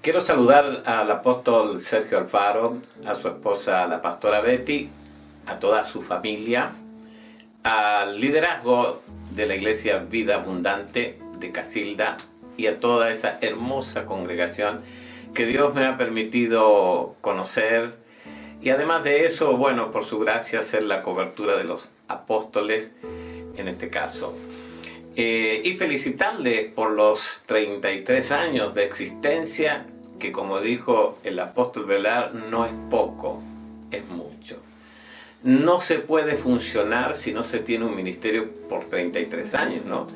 Quiero saludar al apóstol Sergio Alfaro, a su esposa la pastora Betty, a toda su familia, al liderazgo de la Iglesia Vida Abundante de Casilda y a toda esa hermosa congregación que Dios me ha permitido conocer. Y además de eso, bueno, por su gracia, hacer la cobertura de los apóstoles en este caso. Y felicitarle por los 33 años de existencia, que como dijo el apóstol Velar, no es poco, es mucho. No se puede funcionar si no se tiene un ministerio por 33 años, ¿no?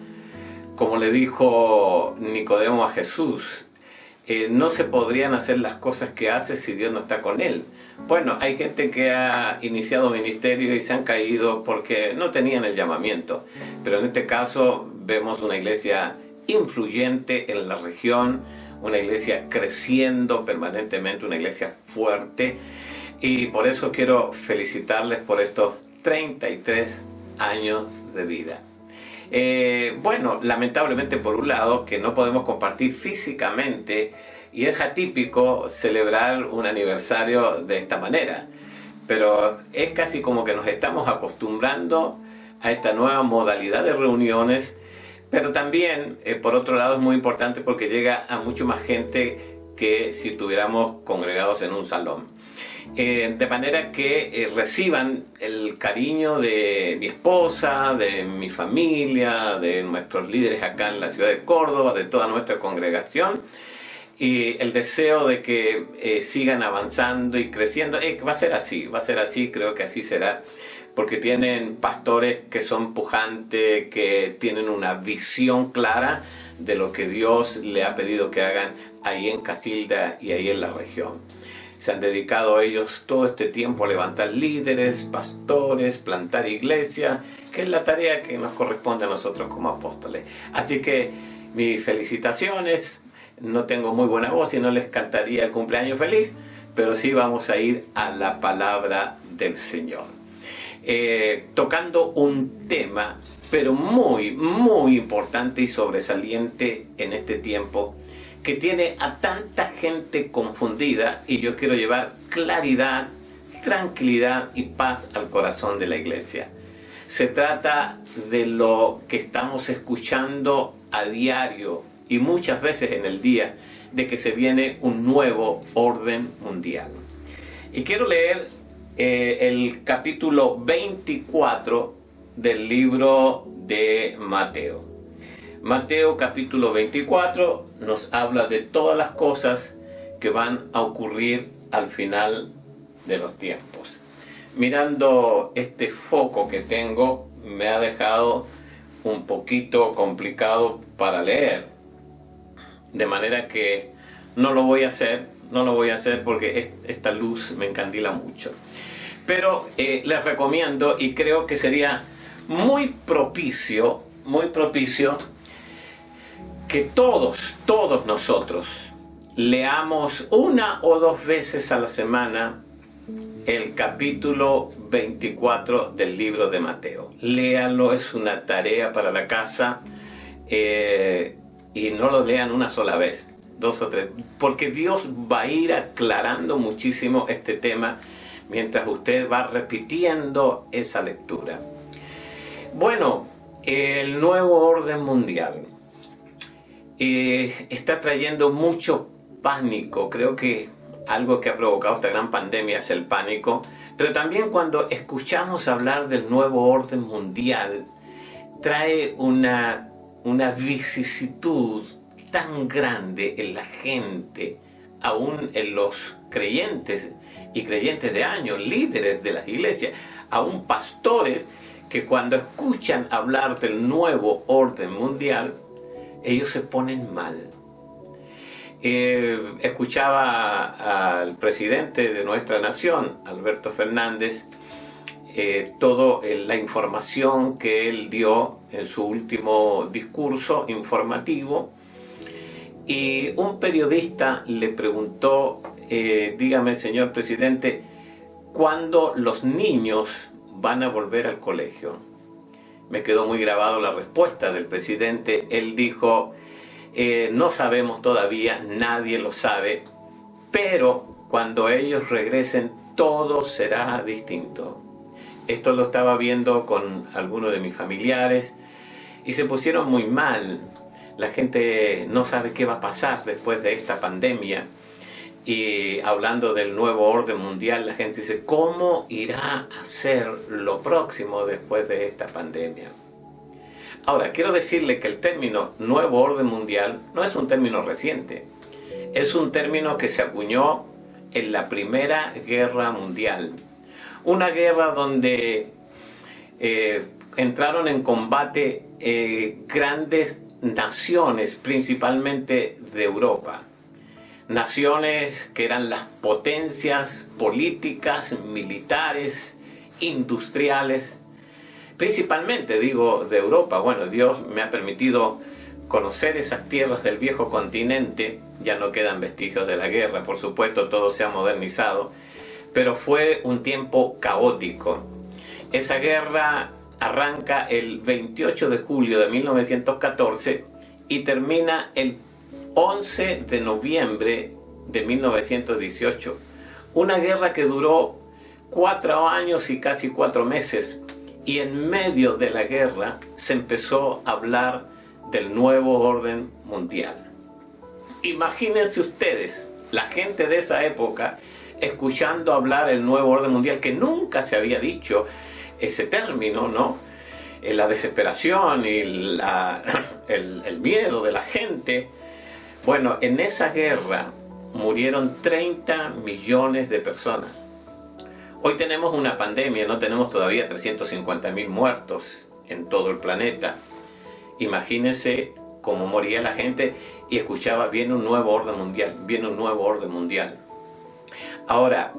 Como le dijo Nicodemo a Jesús, no se podrían hacer las cosas que hace si Dios no está con él. Bueno, hay gente que ha iniciado ministerio y se han caído porque no tenían el llamamiento. Pero en este caso vemos una iglesia influyente en la región, una iglesia creciendo permanentemente, una iglesia fuerte. Y por eso quiero felicitarles por estos 33 años de vida. Bueno, lamentablemente por un lado que no podemos compartir físicamente y es atípico celebrar un aniversario de esta manera, pero es casi como que nos estamos acostumbrando a esta nueva modalidad de reuniones, pero también por otro lado es muy importante porque llega a mucho más gente que si estuviéramos congregados en un salón. De manera que reciban el cariño de mi esposa, de mi familia, de nuestros líderes acá en la ciudad de Córdoba, de toda nuestra congregación, y el deseo de que sigan avanzando y creciendo. Va a ser así, creo que así será, porque tienen pastores que son pujantes, que tienen una visión clara de lo que Dios le ha pedido que hagan ahí en Casilda y ahí en la región. Se han dedicado ellos todo este tiempo a levantar líderes, pastores, plantar iglesia, que es la tarea que nos corresponde a nosotros como apóstoles. Así que mis felicitaciones. No tengo muy buena voz y no les cantaría el cumpleaños feliz, pero sí vamos a ir a la palabra del Señor. Tocando un tema, pero muy, muy importante y sobresaliente en este tiempo, que tiene a tanta gente confundida, y yo quiero llevar claridad, tranquilidad y paz al corazón de la iglesia. Se trata de lo que estamos escuchando a diario y muchas veces en el día, de que se viene un nuevo orden mundial. Y quiero leer el capítulo 24 del libro de Mateo. Mateo capítulo 24 nos habla de todas las cosas que van a ocurrir al final de los tiempos. Mirando este foco que tengo, me ha dejado un poquito complicado para leer. De manera que no lo voy a hacer porque esta luz me encandila mucho. Pero les recomiendo y creo que sería muy propicio que todos nosotros leamos una o dos veces a la semana el capítulo 24 del libro de Mateo. Léanlo, es una tarea para la casa, y no lo lean una sola vez, dos o tres, porque Dios va a ir aclarando muchísimo este tema mientras usted va repitiendo esa lectura. Bueno, el nuevo orden mundial está trayendo mucho pánico. Creo que algo que ha provocado esta gran pandemia es el pánico, pero también cuando escuchamos hablar del nuevo orden mundial, trae una vicisitud tan grande en la gente, aún en los creyentes y creyentes de años, líderes de las iglesias, aún pastores que cuando escuchan hablar del nuevo orden mundial, ellos se ponen mal. Escuchaba al presidente de nuestra nación, Alberto Fernández, toda la información que él dio en su último discurso informativo, y un periodista le preguntó, dígame señor presidente, ¿cuándo los niños van a volver al colegio? Me quedó muy grabado la respuesta del presidente. Él dijo, No sabemos todavía, nadie lo sabe, pero cuando ellos regresen todo será distinto. Esto lo estaba viendo con algunos de mis familiares y se pusieron muy mal. La gente no sabe qué va a pasar después de esta pandemia. Y hablando del nuevo orden mundial, la gente dice, ¿cómo irá a ser lo próximo después de esta pandemia? Ahora, quiero decirle que el término nuevo orden mundial no es un término reciente. Es un término que se acuñó en la Primera Guerra Mundial. Una guerra donde entraron en combate grandes naciones, principalmente de Europa. Naciones que eran las potencias políticas, militares, industriales, principalmente digo de Europa. Bueno, Dios me ha permitido conocer esas tierras del viejo continente. Ya no quedan vestigios de la guerra, por supuesto, todo se ha modernizado, pero fue un tiempo caótico. Esa guerra arranca el 28 de julio de 1914 y termina el 11 de noviembre de 1918. Una guerra que duró 4 años y casi 4 meses. Y en medio de la guerra se empezó a hablar del nuevo orden mundial. Imagínense ustedes, la gente de esa época, escuchando hablar del nuevo orden mundial, que nunca se había dicho ese término, ¿no? La desesperación y el miedo de la gente. Bueno, en esa guerra murieron 30 millones de personas. Hoy tenemos una pandemia, no tenemos todavía 350.000 muertos en todo el planeta. Imagínense cómo moría la gente y escuchaba, viene un nuevo orden mundial, viene un nuevo orden mundial. Ahora,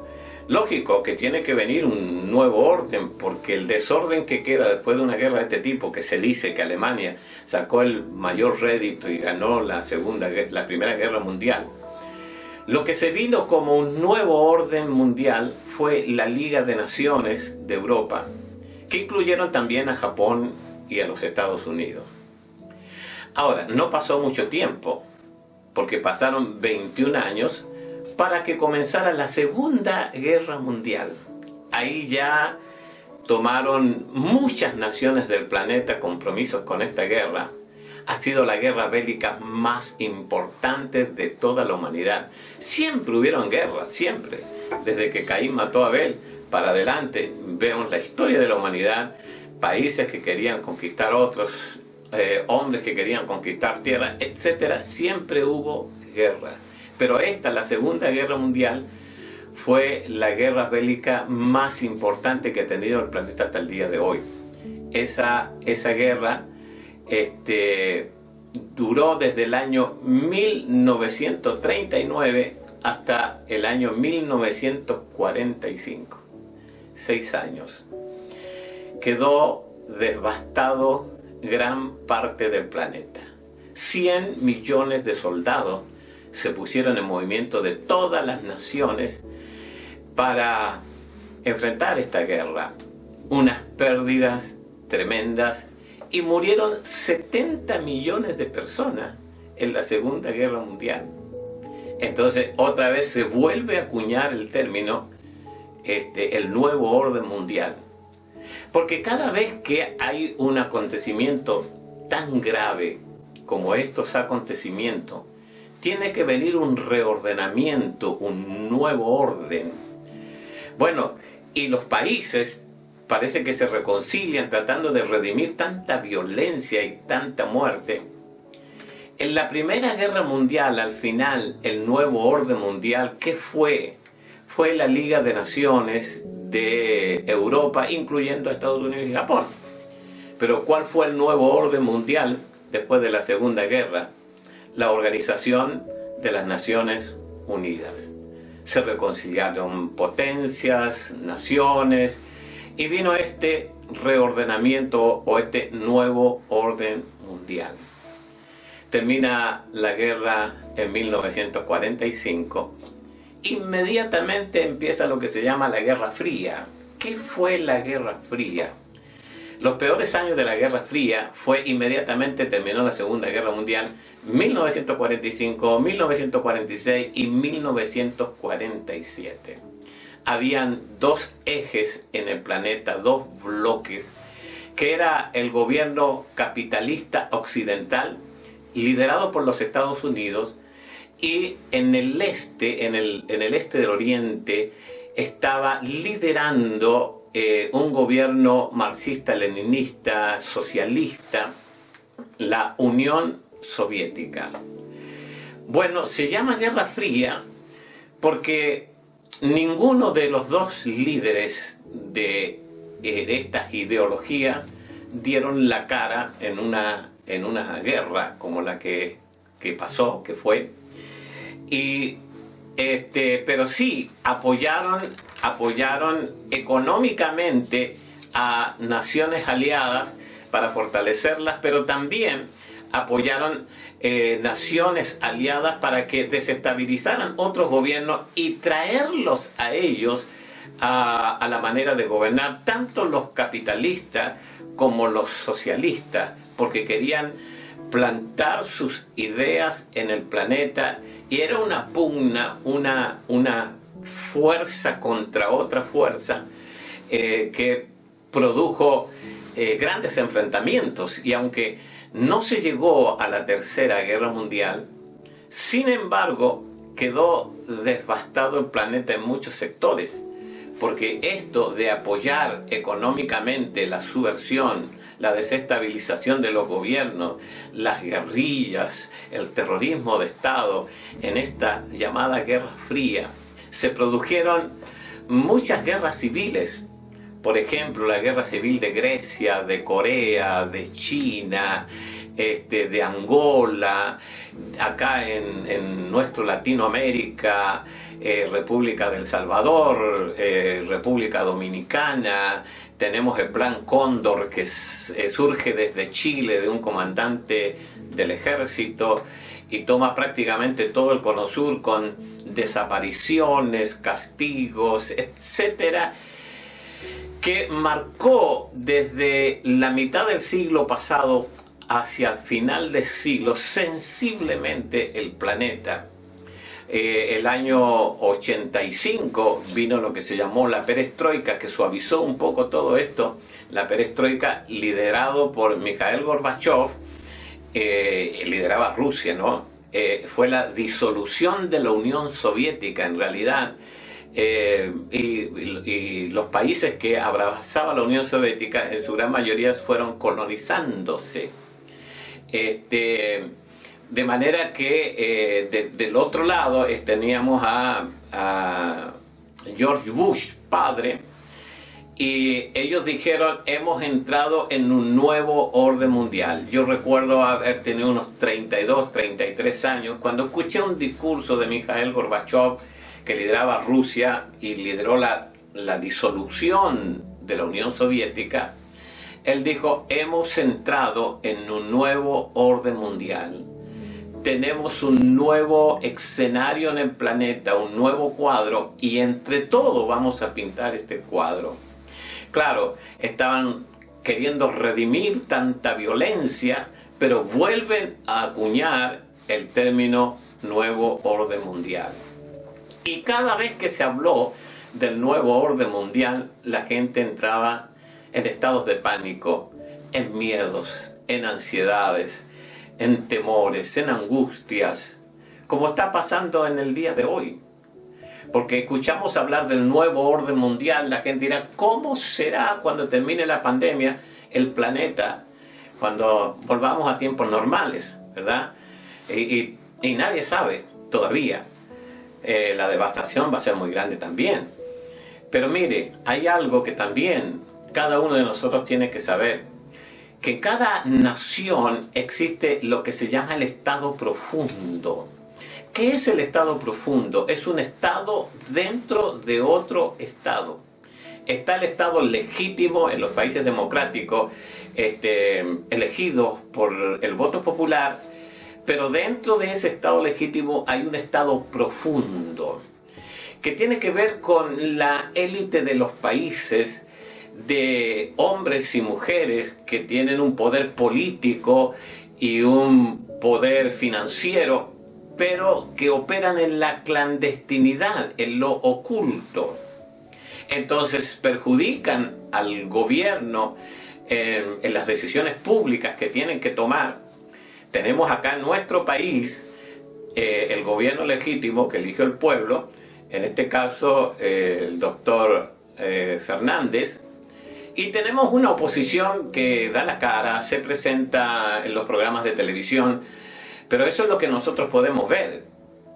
lógico que tiene que venir un nuevo orden, porque el desorden que queda después de una guerra de este tipo, que se dice que Alemania sacó el mayor rédito y ganó la Primera Guerra Mundial, lo que se vino como un nuevo orden mundial fue la Liga de Naciones de Europa, que incluyeron también a Japón y a los Estados Unidos. Ahora, no pasó mucho tiempo, porque pasaron 21 años, para que comenzara la Segunda Guerra Mundial. Ahí ya tomaron muchas naciones del planeta compromisos con esta guerra. Ha sido la guerra bélica más importante de toda la humanidad. Siempre hubieron guerras, siempre. Desde que Caín mató a Abel para adelante, vemos la historia de la humanidad, países que querían conquistar otros, hombres que querían conquistar tierra, etc. Siempre hubo guerra. Pero esta, la Segunda Guerra Mundial, fue la guerra bélica más importante que ha tenido el planeta hasta el día de hoy. Esa guerra duró desde el año 1939 hasta el año 1945. 6 años. Quedó devastado gran parte del planeta. 100 millones de soldados se pusieron en movimiento de todas las naciones para enfrentar esta guerra. Unas pérdidas tremendas, y murieron 70 millones de personas en la Segunda Guerra Mundial. Entonces otra vez se vuelve a acuñar el término el nuevo orden mundial, porque cada vez que hay un acontecimiento tan grave como estos acontecimientos, tiene que venir un reordenamiento, un nuevo orden. Bueno, y los países parece que se reconcilian tratando de redimir tanta violencia y tanta muerte. En la Primera Guerra Mundial, al final, el nuevo orden mundial, ¿qué fue? Fue la Liga de Naciones de Europa, incluyendo a Estados Unidos y Japón. Pero ¿cuál fue el nuevo orden mundial después de la Segunda Guerra? La Organización de las Naciones Unidas. Se reconciliaron potencias, naciones, y vino este reordenamiento o este nuevo orden mundial. Termina la guerra en 1945. Inmediatamente empieza lo que se llama la Guerra Fría. ¿Qué fue la Guerra Fría? los peores años de la Guerra Fría fue inmediatamente terminó la Segunda Guerra Mundial, 1945, 1946 y 1947. Habían dos ejes en el planeta, dos bloques, que era el gobierno capitalista occidental, liderado por los Estados Unidos, y en el este, en el este del Oriente, estaba liderando un gobierno marxista-leninista, socialista, la Unión Soviética. Bueno, se llama Guerra Fría porque ninguno de los dos líderes de esta ideología dieron la cara en una guerra como la que pasó, que fue, pero sí apoyaron económicamente a naciones aliadas para fortalecerlas, pero también apoyaron naciones aliadas para que desestabilizaran otros gobiernos y traerlos a ellos a la manera de gobernar, tanto los capitalistas como los socialistas, porque querían plantar sus ideas en el planeta, y era una pugna, una fuerza contra otra fuerza que produjo grandes enfrentamientos. Y aunque no se llegó a la Tercera Guerra Mundial, sin embargo quedó devastado el planeta en muchos sectores, porque esto de apoyar económicamente la subversión, la desestabilización de los gobiernos, las guerrillas, el terrorismo de Estado, en esta llamada Guerra Fría, se produjeron muchas guerras civiles. Por ejemplo, la guerra civil de Grecia, de Corea, de China, de Angola, acá en nuestro Latinoamérica, República del Salvador, República Dominicana. Tenemos el Plan Cóndor, que surge desde Chile, de un comandante del ejército, y toma prácticamente todo el Cono Sur con desapariciones, castigos, etcétera, que marcó desde la mitad del siglo pasado hacia el final del siglo sensiblemente el planeta. El año 85 vino lo que se llamó la perestroika, que suavizó un poco todo esto. La perestroika, liderado por Mikhail Gorbachev, lideraba Rusia, ¿no? Fue la disolución de la Unión Soviética, en realidad. Y los países que abrazaba la Unión Soviética, en su gran mayoría, fueron colonizándose. De manera que del otro lado teníamos a George Bush, padre, y ellos dijeron: hemos entrado en un nuevo orden mundial. Yo recuerdo haber tenido unos 32, 33 años, cuando escuché un discurso de Mikhail Gorbachev, que lideraba Rusia y lideró la disolución de la Unión Soviética. Él dijo: hemos entrado en un nuevo orden mundial. Tenemos un nuevo escenario en el planeta, un nuevo cuadro, y entre todos vamos a pintar este cuadro. Claro, estaban queriendo redimir tanta violencia, pero vuelven a acuñar el término nuevo orden mundial. Y cada vez que se habló del nuevo orden mundial, la gente entraba en estados de pánico, en miedos, en ansiedades, en temores, en angustias, como está pasando en el día de hoy. Porque escuchamos hablar del nuevo orden mundial, la gente dirá: ¿cómo será cuando termine la pandemia el planeta, cuando volvamos a tiempos normales, ¿verdad? Y nadie sabe todavía. La devastación va a ser muy grande también. Pero mire, hay algo que también cada uno de nosotros tiene que saber: que en cada nación existe lo que se llama el estado profundo. ¿Qué es el estado profundo? Es un estado dentro de otro estado. Está el estado legítimo en los países democráticos, elegidos por el voto popular, pero dentro de ese estado legítimo hay un estado profundo, que tiene que ver con la élite de los países, de hombres y mujeres que tienen un poder político y un poder financiero, pero que operan en la clandestinidad, en lo oculto. Entonces perjudican al gobierno en las decisiones públicas que tienen que tomar. Tenemos acá en nuestro país el gobierno legítimo que eligió el pueblo, en este caso el doctor Fernández, y tenemos una oposición que da la cara, se presenta en los programas de televisión, pero eso es lo que nosotros podemos ver.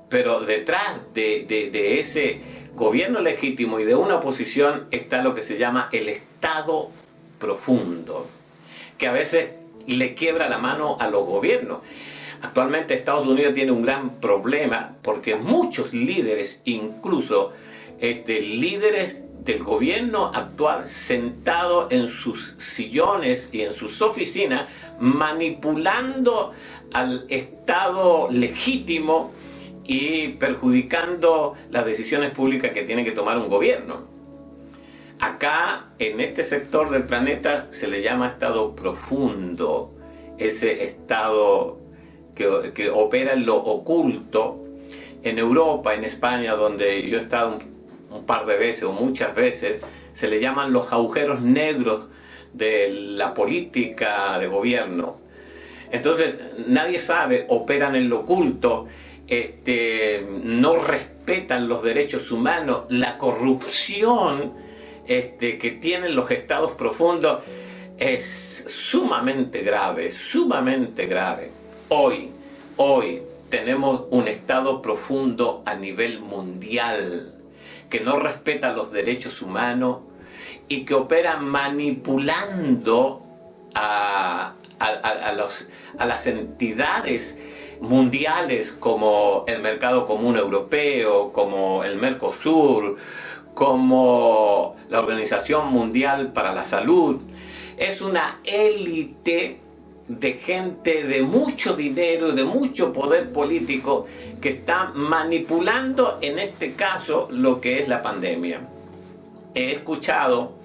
Pero detrás de ese gobierno legítimo y de una oposición está lo que se llama el Estado profundo, que a veces le quiebra la mano a los gobiernos. Actualmente Estados Unidos tiene un gran problema porque muchos líderes, incluso líderes del gobierno actual, sentados en sus sillones y en sus oficinas, manipulando al Estado legítimo y perjudicando las decisiones públicas que tiene que tomar un gobierno. Acá, en este sector del planeta, se le llama estado profundo, ese estado que opera en lo oculto. En Europa, en España, donde yo he estado un par de veces o muchas veces, se le llaman los agujeros negros de la política de gobierno. Entonces, nadie sabe, operan en lo oculto, no respetan los derechos humanos, la corrupción que tienen los estados profundos es sumamente grave, sumamente grave. Hoy tenemos un estado profundo a nivel mundial que no respeta los derechos humanos y que opera manipulando a las entidades mundiales como el Mercado Común Europeo, como el Mercosur, como la Organización Mundial para la Salud. Es una élite de gente de mucho dinero y de mucho poder político que está manipulando, en este caso, lo que es la pandemia. He escuchado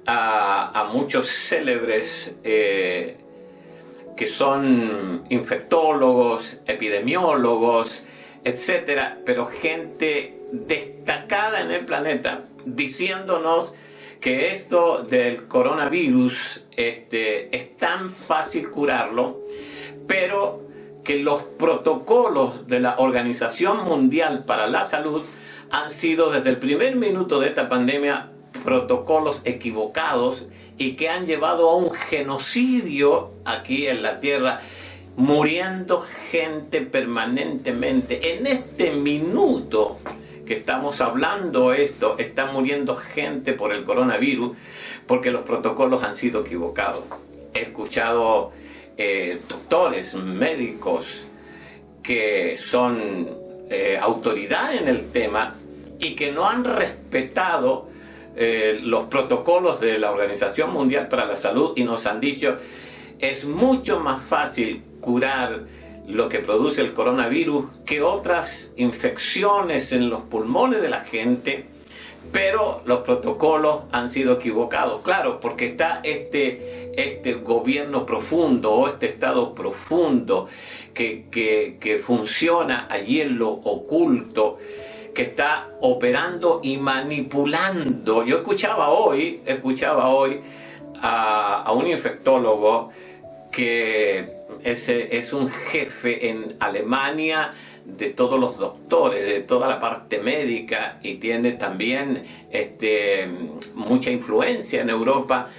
a muchos célebres que son infectólogos, epidemiólogos, etcétera, pero gente destacada en el planeta, diciéndonos que esto del coronavirus es tan fácil curarlo, pero que los protocolos de la Organización Mundial para la Salud han sido desde el primer minuto de esta pandemia protocolos equivocados y que han llevado a un genocidio aquí en la Tierra, muriendo gente permanentemente. En este minuto que estamos hablando esto, está muriendo gente por el coronavirus porque los protocolos han sido equivocados. He escuchado doctores, médicos que son autoridad en el tema y que no han respetado los protocolos de la Organización Mundial para la Salud y nos han dicho es mucho más fácil curar lo que produce el coronavirus que otras infecciones en los pulmones de la gente, pero los protocolos han sido equivocados. Claro, porque está este gobierno profundo o este estado profundo que funciona allí en lo oculto, que está operando y manipulando. Yo escuchaba hoy a un infectólogo que es un jefe en Alemania de todos los doctores, de toda la parte médica, y tiene también mucha influencia en Europa,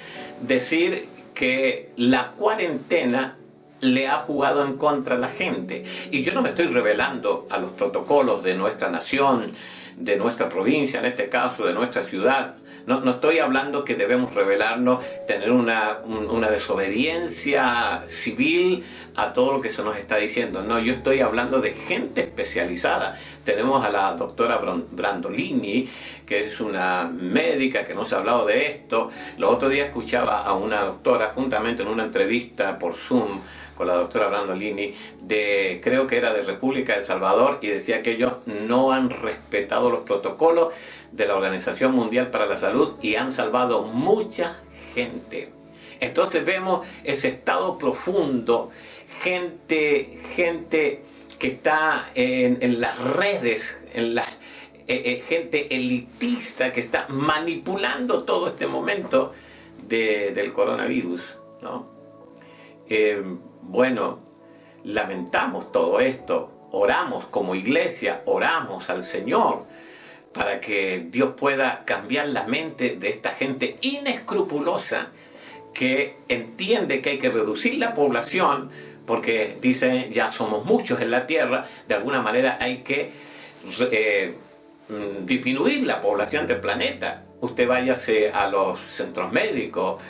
decir que la cuarentena le ha jugado en contra a la gente. Y yo no me estoy rebelando a los protocolos de nuestra nación, de nuestra provincia, en este caso, de nuestra ciudad. No estoy hablando que debemos rebelarnos, tener una desobediencia civil a todo lo que se nos está diciendo. No, yo estoy hablando de gente especializada. Tenemos a la doctora Brandolini, que es una médica que nos ha hablado de esto. Los otros días escuchaba a una doctora, juntamente en una entrevista por Zoom, con la doctora Brandolini, creo que era de República de El Salvador, y decía que ellos no han respetado los protocolos de la Organización Mundial para la Salud y han salvado mucha gente. Entonces vemos ese estado profundo, gente que está en las redes, gente elitista que está manipulando todo este momento del coronavirus, ¿no? Bueno, lamentamos todo esto, oramos como iglesia, oramos al Señor para que Dios pueda cambiar la mente de esta gente inescrupulosa que entiende que hay que reducir la población porque dice ya somos muchos en la tierra, de alguna manera hay que disminuir la población del planeta. Usted váyase a los centros médicos,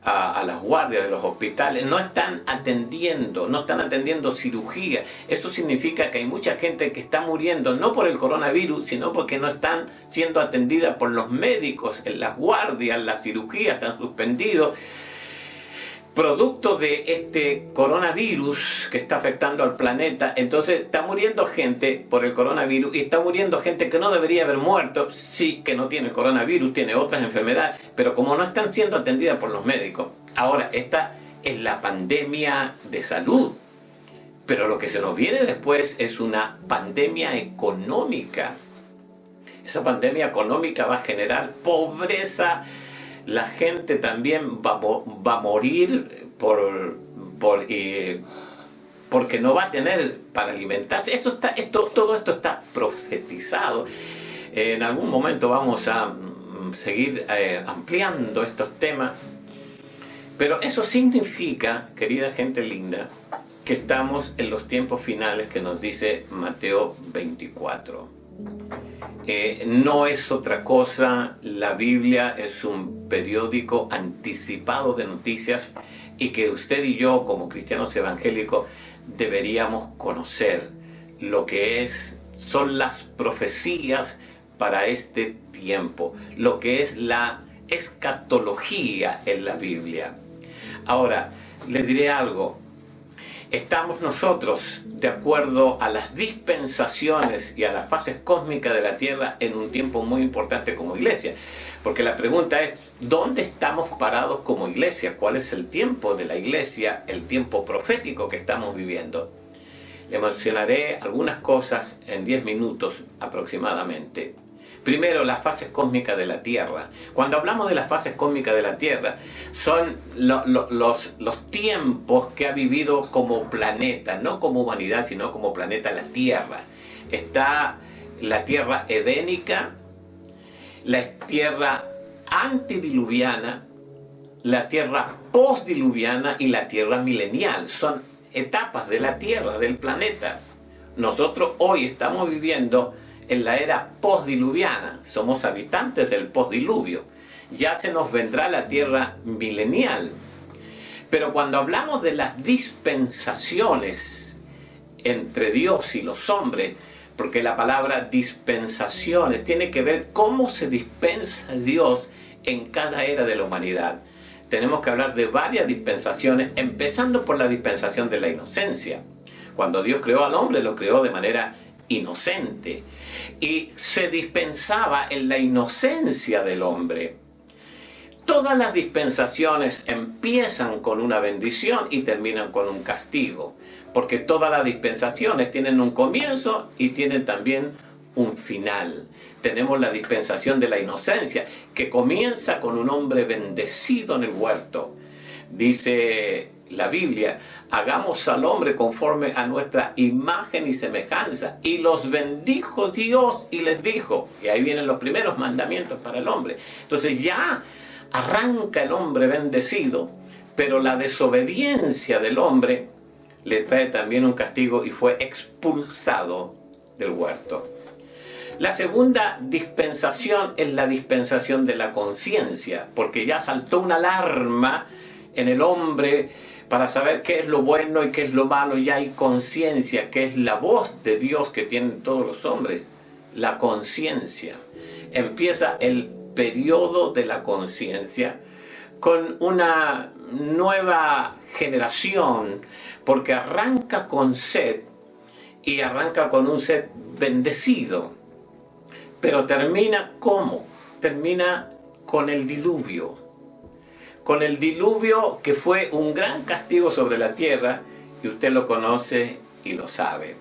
a las guardias de los hospitales, no están atendiendo cirugía. Eso significa que hay mucha gente que está muriendo no por el coronavirus, sino porque no están siendo atendidas por los médicos en las guardias, las cirugías se han suspendido. Producto de este coronavirus que está afectando al planeta, entonces está muriendo gente por el coronavirus y está muriendo gente que no debería haber muerto, sí que no tiene el coronavirus, tiene otras enfermedades, pero como no están siendo atendidas por los médicos. Ahora, esta es la pandemia de salud, pero lo que se nos viene después es una pandemia económica. Esa pandemia económica va a generar pobreza. La gente también va a morir porque no va a tener para alimentarse. Todo esto está profetizado. En algún momento vamos a seguir ampliando estos temas. Pero eso significa, querida gente linda, que estamos en los tiempos finales que nos dice Mateo 24. No es otra cosa, la Biblia es un periódico anticipado de noticias y que usted y yo como cristianos evangélicos deberíamos conocer lo que son las profecías para este tiempo, lo que es la escatología en la Biblia. Ahora, les diré algo. Estamos nosotros, de acuerdo a las dispensaciones y a las fases cósmicas de la Tierra, en un tiempo muy importante como iglesia. Porque la pregunta es, ¿dónde estamos parados como iglesia? ¿Cuál es el tiempo de la iglesia, el tiempo profético que estamos viviendo? Le mencionaré algunas cosas en 10 minutos aproximadamente. Primero, las fases cósmicas de la Tierra. Cuando hablamos de las fases cósmicas de la Tierra, son los tiempos que ha vivido como planeta, no como humanidad, sino como planeta la Tierra. Está la Tierra edénica, la Tierra antediluviana, la Tierra postdiluviana y la Tierra milenial. Son etapas de la Tierra, del planeta. Nosotros hoy estamos viviendo en la era postdiluviana, somos habitantes del postdiluvio, ya se nos vendrá la tierra milenial. Pero cuando hablamos de las dispensaciones entre Dios y los hombres, porque la palabra dispensaciones tiene que ver cómo se dispensa Dios en cada era de la humanidad. Tenemos que hablar de varias dispensaciones, empezando por la dispensación de la inocencia. Cuando Dios creó al hombre, lo creó de manera inocente y se dispensaba en la inocencia del hombre. Todas las dispensaciones empiezan con una bendición y terminan con un castigo, porque todas las dispensaciones tienen un comienzo y tienen también un final. Tenemos la dispensación de la inocencia, que comienza con un hombre bendecido en el huerto. Dice la Biblia, hagamos al hombre conforme a nuestra imagen y semejanza. Y los bendijo Dios y les dijo, y ahí vienen los primeros mandamientos para el hombre. Entonces ya arranca el hombre bendecido, pero la desobediencia del hombre le trae también un castigo y fue expulsado del huerto. La segunda dispensación es la dispensación de la conciencia, porque ya saltó una alarma en el hombre para saber qué es lo bueno y qué es lo malo. Ya hay conciencia, que es la voz de Dios que tienen todos los hombres, la conciencia. Empieza el periodo de la conciencia con una nueva generación, porque arranca con Set y arranca con un Set bendecido, pero termina ¿cómo? Termina con el diluvio. Con el diluvio, que fue un gran castigo sobre la tierra, y usted lo conoce y lo sabe.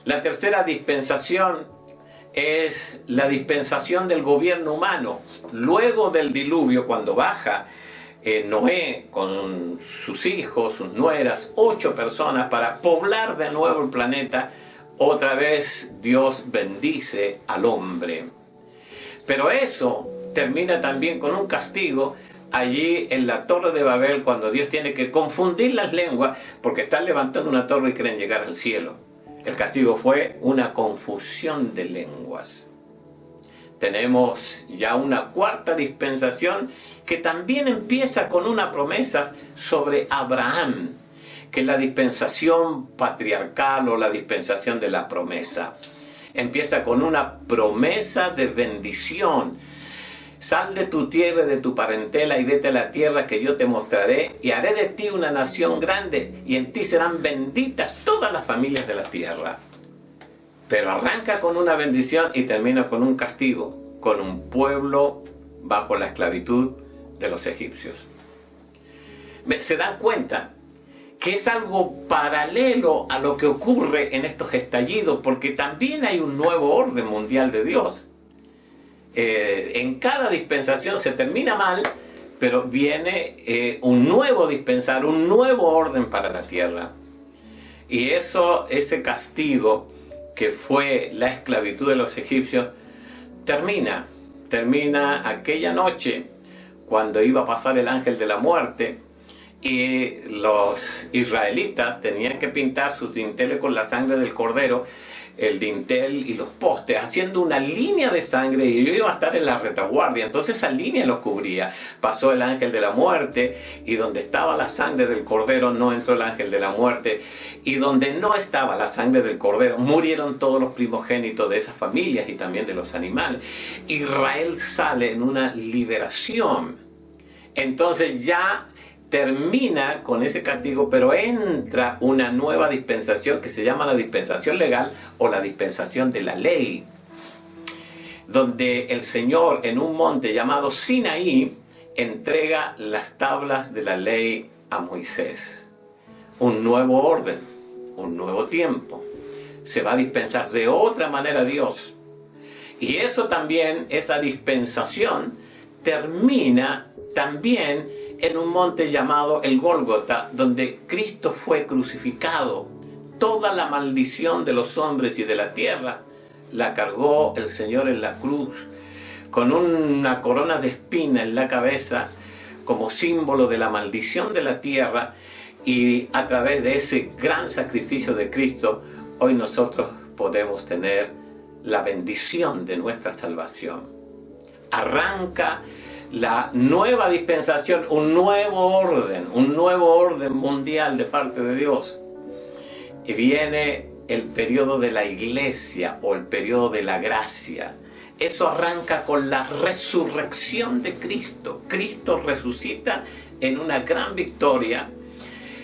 La tercera dispensación es la dispensación del gobierno humano. Luego del diluvio, cuando baja Noé con sus hijos, sus nueras, 8 personas para poblar de nuevo el planeta, otra vez Dios bendice al hombre. Pero eso termina también con un castigo allí en la Torre de Babel, cuando Dios tiene que confundir las lenguas porque están levantando una torre y quieren llegar al cielo. El castigo fue una confusión de lenguas. Tenemos ya una cuarta dispensación que también empieza con una promesa sobre Abraham, que es la dispensación patriarcal o la dispensación de la promesa. Empieza con una promesa de bendición. Sal de tu tierra y de tu parentela y vete a la tierra que yo te mostraré, y haré de ti una nación grande, y en ti serán benditas todas las familias de la tierra. Pero arranca con una bendición y termina con un castigo, con un pueblo bajo la esclavitud de los egipcios. ¿Se dan cuenta que es algo paralelo a lo que ocurre en estos estallidos? Porque también hay un nuevo orden mundial de Dios. En cada dispensación se termina mal, pero viene un nuevo dispensar, un nuevo orden para la tierra. Y ese castigo que fue la esclavitud de los egipcios, termina aquella noche cuando iba a pasar el ángel de la muerte, y los israelitas tenían que pintar sus dinteles con la sangre del cordero, el dintel y los postes, haciendo una línea de sangre, y yo iba a estar en la retaguardia, entonces esa línea los cubría. Pasó el ángel de la muerte, y donde estaba la sangre del cordero no entró el ángel de la muerte, y donde no estaba la sangre del cordero murieron todos los primogénitos de esas familias y también de los animales. Israel sale en una liberación. Entonces ya termina con ese castigo, pero entra una nueva dispensación que se llama la dispensación legal o la dispensación de la ley, donde el Señor en un monte llamado Sinaí entrega las tablas de la ley a Moisés. Un nuevo orden, un nuevo tiempo. Se va a dispensar de otra manera a Dios. Y eso también, esa dispensación, termina también en un monte llamado el Gólgota, donde Cristo fue crucificado. Toda la maldición de los hombres y de la tierra la cargó el Señor en la cruz, con una corona de espina en la cabeza, como símbolo de la maldición de la tierra. Y a través de ese gran sacrificio de Cristo, hoy nosotros podemos tener la bendición de nuestra salvación. Arranca la nueva dispensación, un nuevo orden mundial de parte de Dios. Y viene el periodo de la iglesia o el periodo de la gracia. Eso arranca con la resurrección de Cristo. Cristo resucita en una gran victoria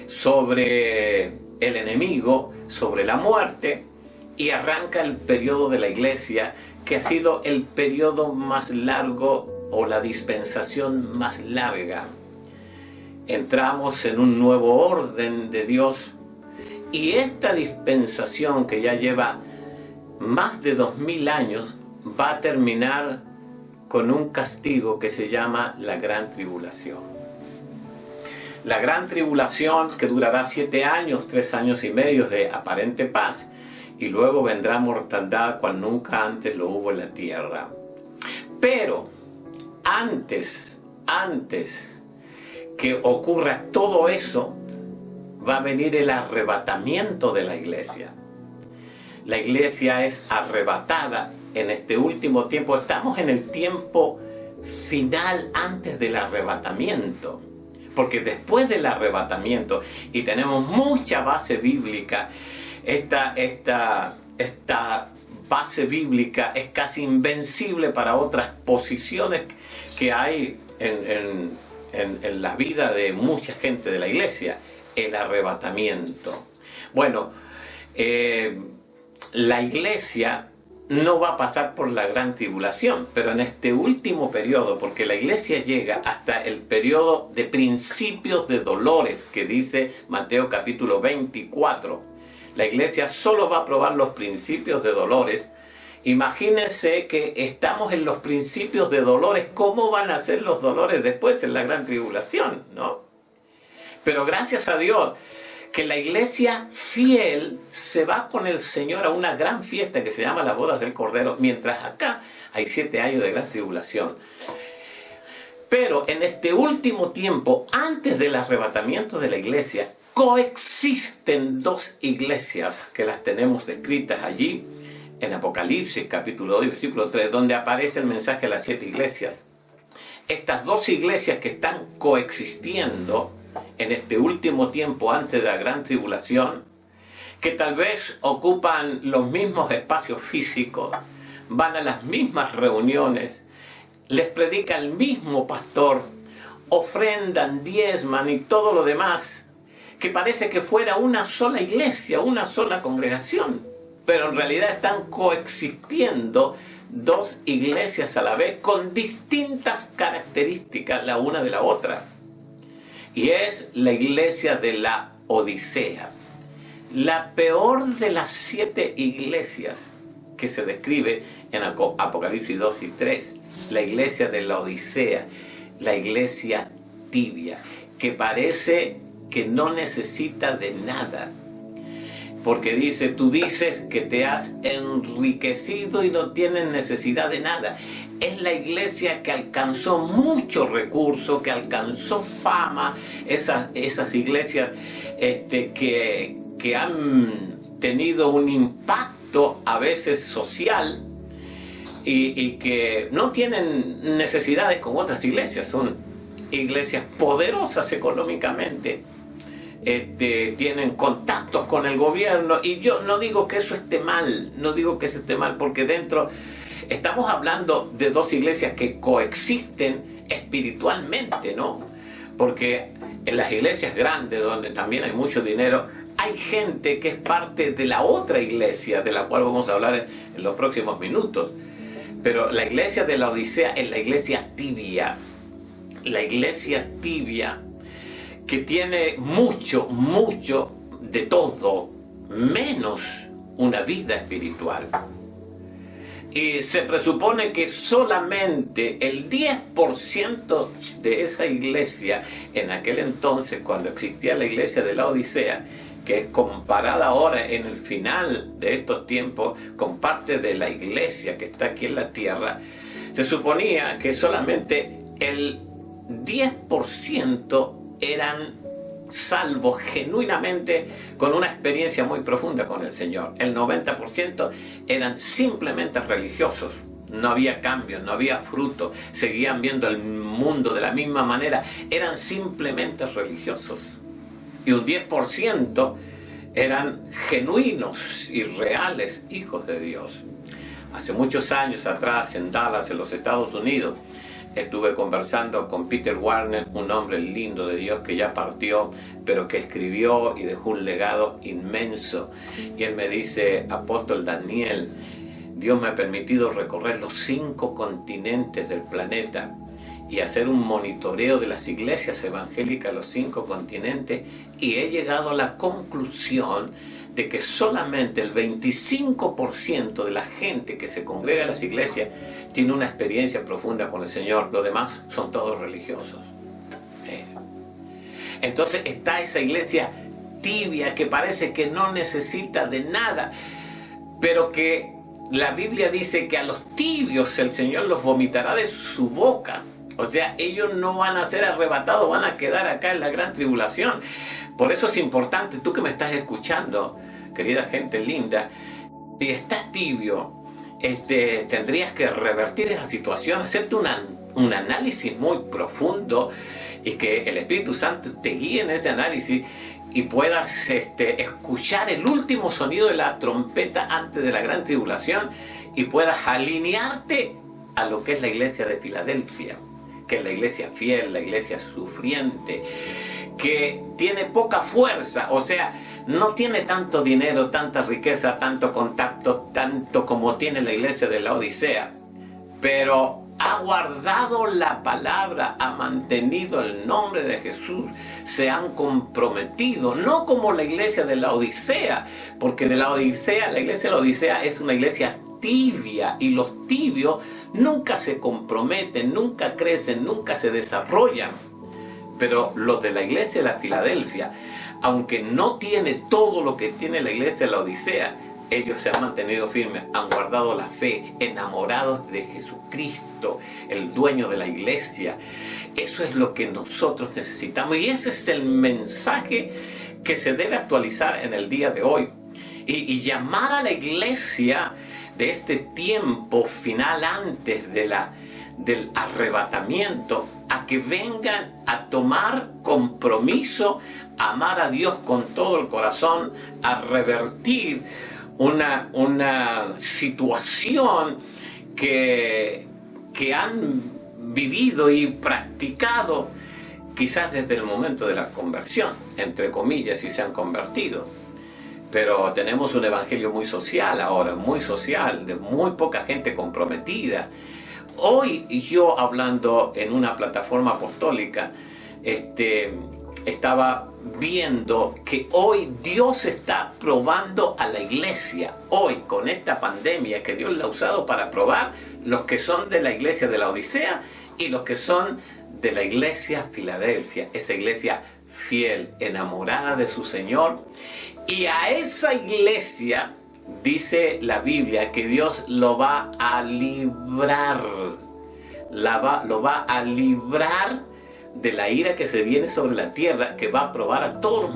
sobre el enemigo, sobre la muerte, y arranca el periodo de la iglesia, que ha sido el periodo más largo o la dispensación más larga. Entramos en un nuevo orden de Dios, y esta dispensación, que ya lleva más de 2000 años, va a terminar con un castigo que se llama la Gran Tribulación. La Gran Tribulación, que durará 7 años, 3 años y medio de aparente paz, y luego vendrá mortandad cual nunca antes lo hubo en la tierra. Pero antes que ocurra todo eso, va a venir el arrebatamiento de la iglesia. La iglesia es arrebatada en este último tiempo. Estamos en el tiempo final antes del arrebatamiento, porque después del arrebatamiento, y tenemos mucha base bíblica, esta base bíblica es casi invencible para otras posiciones que hay en la vida de mucha gente de la iglesia, el arrebatamiento. Bueno, la iglesia no va a pasar por la gran tribulación, pero en este último periodo, porque la iglesia llega hasta el periodo de principios de dolores, que dice Mateo capítulo 24. La iglesia solo va a probar los principios de dolores. Imagínense que estamos en los principios de dolores. ¿Cómo van a ser los dolores después en la gran tribulación, no? Pero gracias a Dios que la iglesia fiel se va con el Señor a una gran fiesta que se llama las bodas del Cordero, mientras acá hay 7 años de gran tribulación. Pero en este último tiempo, antes del arrebatamiento de la iglesia, coexisten 2 iglesias que las tenemos descritas allí en Apocalipsis capítulo 2 versículo 3, donde aparece el mensaje a las 7 iglesias. Estas 2 iglesias que están coexistiendo en este último tiempo antes de la gran tribulación, que tal vez ocupan los mismos espacios físicos, van a las mismas reuniones, les predica el mismo pastor, ofrendan, diezman y todo lo demás, que parece que fuera una sola iglesia, una sola congregación, pero en realidad están coexistiendo 2 iglesias a la vez con distintas características la una de la otra. Y es la iglesia de la Odisea, la peor de las 7 iglesias que se describe en Apocalipsis 2 y 3, la iglesia de la Odisea, la iglesia tibia, que parece que no necesita de nada. Porque dice, tú dices que te has enriquecido y no tienes necesidad de nada. Es la iglesia que alcanzó muchos recursos, que alcanzó fama, esas iglesias que han tenido un impacto a veces social y que no tienen necesidades como otras iglesias. Son iglesias poderosas económicamente. Tienen contactos con el gobierno, y yo no digo que eso esté mal, porque dentro estamos hablando de 2 iglesias que coexisten espiritualmente, ¿no? Porque en las iglesias grandes, donde también hay mucho dinero, hay gente que es parte de la otra iglesia, de la cual vamos a hablar en los próximos minutos. Pero la iglesia de la Odisea es la iglesia tibia, que tiene mucho de todo, menos una vida espiritual. Y se presupone que solamente el 10% de esa iglesia, en aquel entonces, cuando existía la iglesia de la Odisea, que es comparada ahora en el final de estos tiempos con parte de la iglesia que está aquí en la tierra, se suponía que solamente el 10% eran salvos genuinamente con una experiencia muy profunda con el Señor. El 90% eran simplemente religiosos. No había cambios, no había fruto, seguían viendo el mundo de la misma manera, eran simplemente religiosos. Y un 10% eran genuinos y reales hijos de Dios. Hace muchos años atrás, en Dallas, en los Estados Unidos, estuve conversando con Peter Warner, un hombre lindo de Dios que ya partió, pero que escribió y dejó un legado inmenso. Y él me dice, apóstol Daniel, Dios me ha permitido recorrer los 5 continentes del planeta y hacer un monitoreo de las iglesias evangélicas en los 5 continentes, y he llegado a la conclusión de que solamente el 25% de la gente que se congrega en las iglesias tiene una experiencia profunda con el Señor. Los demás son todos religiosos. Entonces está esa iglesia tibia que parece que no necesita de nada, pero que la Biblia dice que a los tibios el Señor los vomitará de su boca. O sea, ellos no van a ser arrebatados, van a quedar acá en la gran tribulación. Por eso es importante, tú que me estás escuchando, querida gente linda, si estás tibio, tendrías que revertir esa situación, hacerte un análisis muy profundo, y que el Espíritu Santo te guíe en ese análisis y puedas escuchar el último sonido de la trompeta antes de la gran tribulación, y puedas alinearte a lo que es la iglesia de Filadelfia, que es la iglesia fiel, la iglesia sufriente, que tiene poca fuerza, o sea, no tiene tanto dinero, tanta riqueza, tanto contacto, tanto como tiene la iglesia de la Odisea, pero ha guardado la palabra, ha mantenido el nombre de Jesús, se han comprometido, no como la iglesia de la Odisea, porque de la Odisea, la iglesia de la Odisea es una iglesia tibia, y los tibios nunca se comprometen, nunca crecen, nunca se desarrollan. Pero los de la iglesia de la Filadelfia, aunque no tiene todo lo que tiene la iglesia de la Odisea, ellos se han mantenido firmes, han guardado la fe, enamorados de Jesucristo, el dueño de la iglesia. Eso es lo que nosotros necesitamos, y ese es el mensaje que se debe actualizar en el día de hoy. Y llamar a la iglesia de este tiempo final, antes del arrebatamiento, a que vengan a tomar compromiso, a amar a Dios con todo el corazón, a revertir una situación que han vivido y practicado quizás desde el momento de la conversión, entre comillas, y se han convertido. Pero tenemos un evangelio muy social ahora, muy social, de muy poca gente comprometida. Hoy yo, hablando en una plataforma apostólica, estaba viendo que hoy Dios está probando a la iglesia. Hoy, con esta pandemia, que Dios la ha usado para probar los que son de la iglesia de la Odisea y los que son de la iglesia Filadelfia, esa iglesia fiel, enamorada de su Señor. Y a esa iglesia dice la Biblia que Dios lo va a librar, lo va a librar de la ira que se viene sobre la tierra, que va a probar a todos los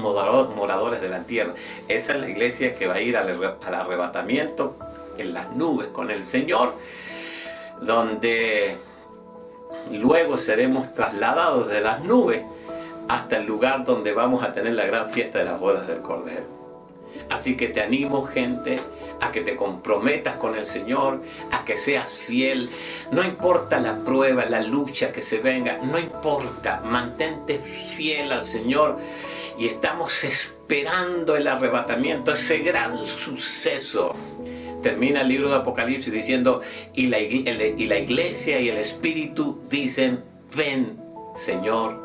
moradores de la tierra. Esa es la iglesia que va a ir al arrebatamiento en las nubes con el Señor, donde luego seremos trasladados de las nubes hasta el lugar donde vamos a tener la gran fiesta de las bodas del Cordero. Así que te animo, gente, a que te comprometas con el Señor, a que seas fiel. No importa la prueba, la lucha que se venga, no importa, mantente fiel al Señor. Y estamos esperando el arrebatamiento, ese gran suceso. Termina el libro de Apocalipsis diciendo, y la iglesia y el Espíritu dicen, ven, Señor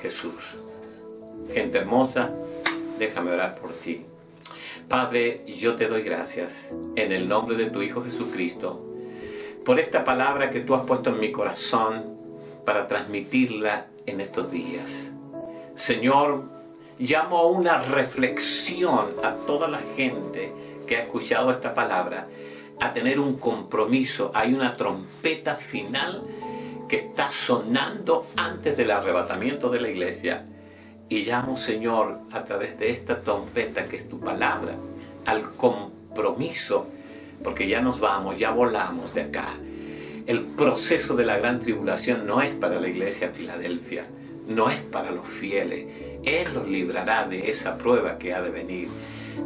Jesús. Gente hermosa, déjame orar por ti. Padre, yo te doy gracias en el nombre de tu Hijo Jesucristo por esta palabra que tú has puesto en mi corazón para transmitirla en estos días. Señor, llamo a una reflexión a toda la gente que ha escuchado esta palabra, a tener un compromiso. Hay una trompeta final que está sonando antes del arrebatamiento de la iglesia. Y llamo, Señor, a través de esta trompeta que es tu palabra, al compromiso, porque ya nos vamos, ya volamos de acá. El proceso de la gran tribulación no es para la iglesia de Filadelfia, no es para los fieles. Él los librará de esa prueba que ha de venir.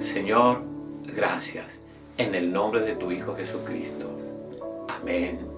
Señor, gracias, en el nombre de tu Hijo Jesucristo. Amén.